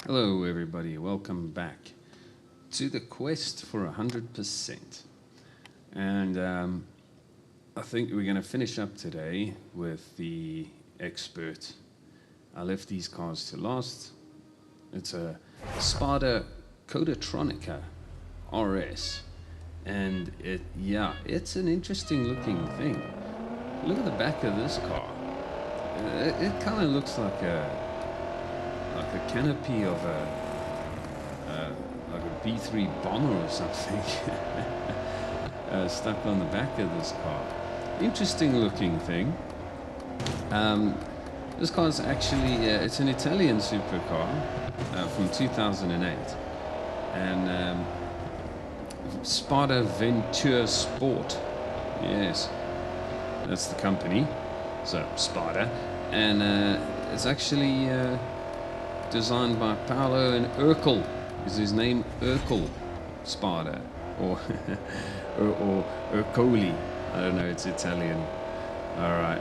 Hello, everybody. Welcome back to the quest for 100%. And I think we're going to finish up today with the expert. I left these cars to last. It's a Spada Codatronica RS. And it's an interesting looking thing. Look at the back of this car. It kind of looks like a canopy of like a B3 bomber or something stuck on the back of this car. Interesting looking thing. This car is actually it's an Italian supercar from 2008, and Spada Venture Sport. Yes, that's the company. So Spada, and it's actually designed by Paolo and Urkel. Is his name Urkel Spada or or Urcoli? I don't know. It's Italian. All right.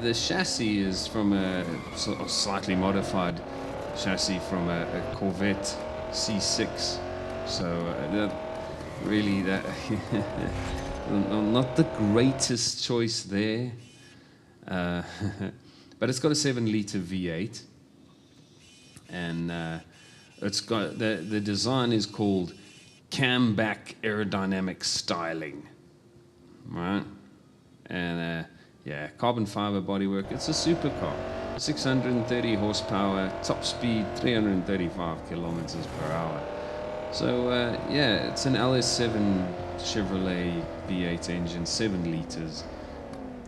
The chassis is from a sort of slightly modified chassis from a Corvette C6. So really that not the greatest choice there. But it's got a 7-liter V8, and it's got the design is called camback aerodynamic styling, right? And carbon fiber bodywork. It's a supercar, 630 horsepower, top speed 335 kilometers per hour. So it's an LS7 Chevrolet V8 engine, 7 liters.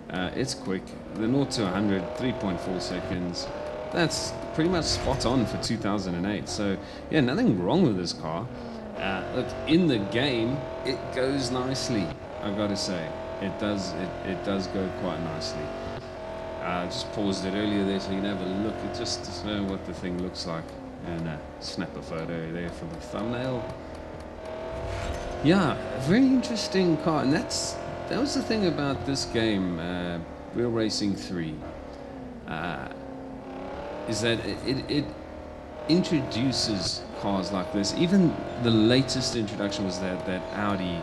It's quick. The 0 to 100, 3.4 seconds. That's pretty much spot on for 2008. So, yeah, nothing wrong with this car. Look, in the game, it goes nicely, I've got to say. It does go quite nicely. I just paused it earlier there so you can have a look at just to know what the thing looks like. And snap a photo there for the thumbnail. Yeah, a very interesting car. And that was the thing about this game, Real Racing 3, is that it introduces cars like this. Even the latest introduction was that Audi,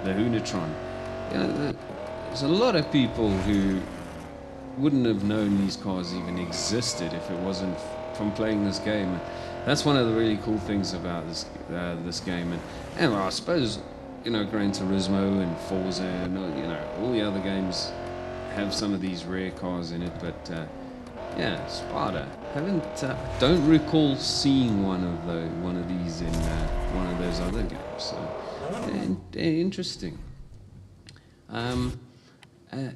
the Hunatron. You know, there's a lot of people who wouldn't have known these cars even existed if it wasn't from playing this game. That's one of the really cool things about this game. And I suppose, Gran Turismo and Forza and all the other games have some of these rare cars in it, but Spada. Don't recall seeing one of these in one of those other games. So interesting.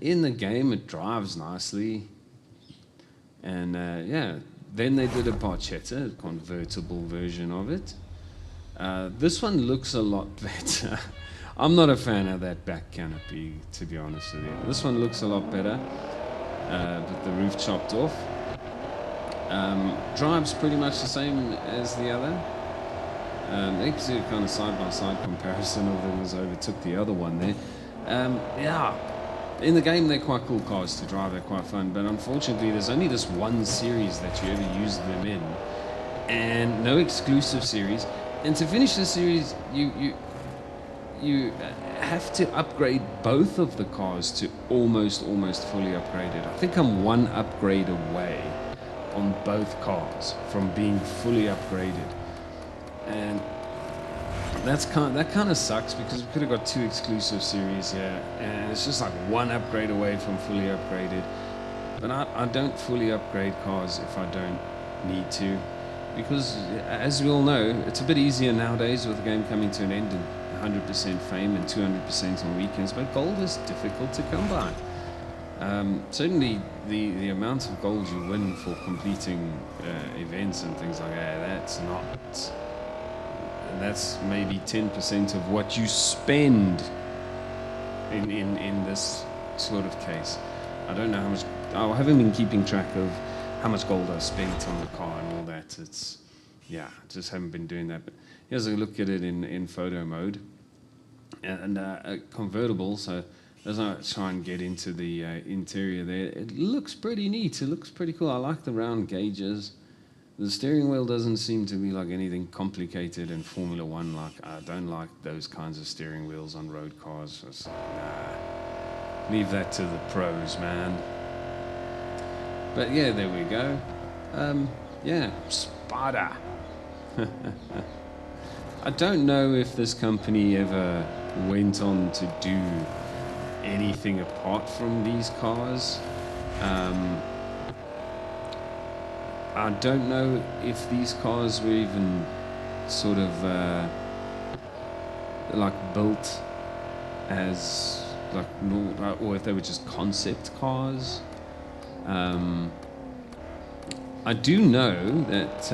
In the game, it drives nicely, and then they did a Barchetta, a convertible version of it. This one looks a lot better. I'm not a fan of that back canopy, to be honest with you. This one looks a lot better, with the roof chopped off. Drives pretty much the same as the other. They do kind of side-by-side comparison of them as overtook the other one there. In the game they're quite cool cars to drive, they're quite fun, but unfortunately there's only this one series that you ever use them in, and no exclusive series. And to finish the series, you have to upgrade both of the cars to almost fully upgraded. I think I'm one upgrade away on both cars from being fully upgraded, and that kind of sucks, because we could have got 2 exclusive series here, and it's just like one upgrade away from fully upgraded. But I don't fully upgrade cars if I don't need to, because as we all know, it's a bit easier nowadays with the game coming to an end and 100% fame and 200% on weekends, but gold is difficult to come by. Certainly the amount of gold you win for completing events and things like that, that's maybe 10% of what you spend in this sort of case. I don't know how much. I haven't been keeping track of how much gold I spent on the car and all that. Just haven't been doing that. But here's a look at it in photo mode, and a convertible. So as I try and get into the interior there, it looks pretty neat. It looks pretty cool. I like the round gauges. The steering wheel doesn't seem to be like anything complicated in Formula One. Like, I don't like those kinds of steering wheels on road cars. It's like, nah, leave that to the pros, man. But yeah, there we go. Yeah, Spada. I don't know if this company ever went on to do anything apart from these cars. I don't know if these cars were even sort of like built as like or if they were just concept cars. I do know that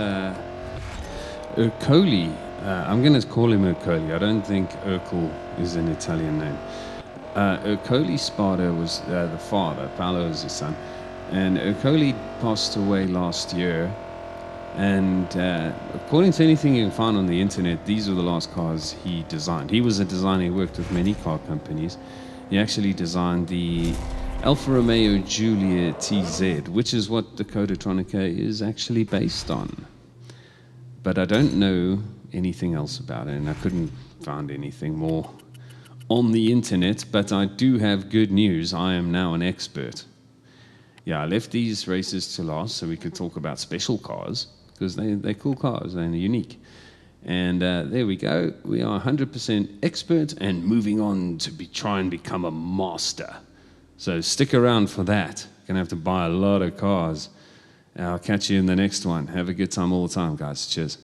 Ercole, I'm going to call him Ercole. I don't think Urkel is an Italian name. Ercole Spada was the father, Paolo is his son. And Ercole passed away last year. And according to anything you can find on the internet, these are the last cars he designed. He was a designer, he worked with many car companies. He actually designed the Alfa Romeo Giulia TZ, which is what the Codatronica is actually based on. But I don't know anything else about it, and I couldn't find anything more on the internet. But I do have good news. I am now an expert. Yeah, I left these races to last so we could talk about special cars, because they're cool cars and they're unique. And there we go. We are 100% expert and moving on to try and become a master. So stick around for that. You're going to have to buy a lot of cars. I'll catch you in the next one. Have a good time all the time, guys. Cheers.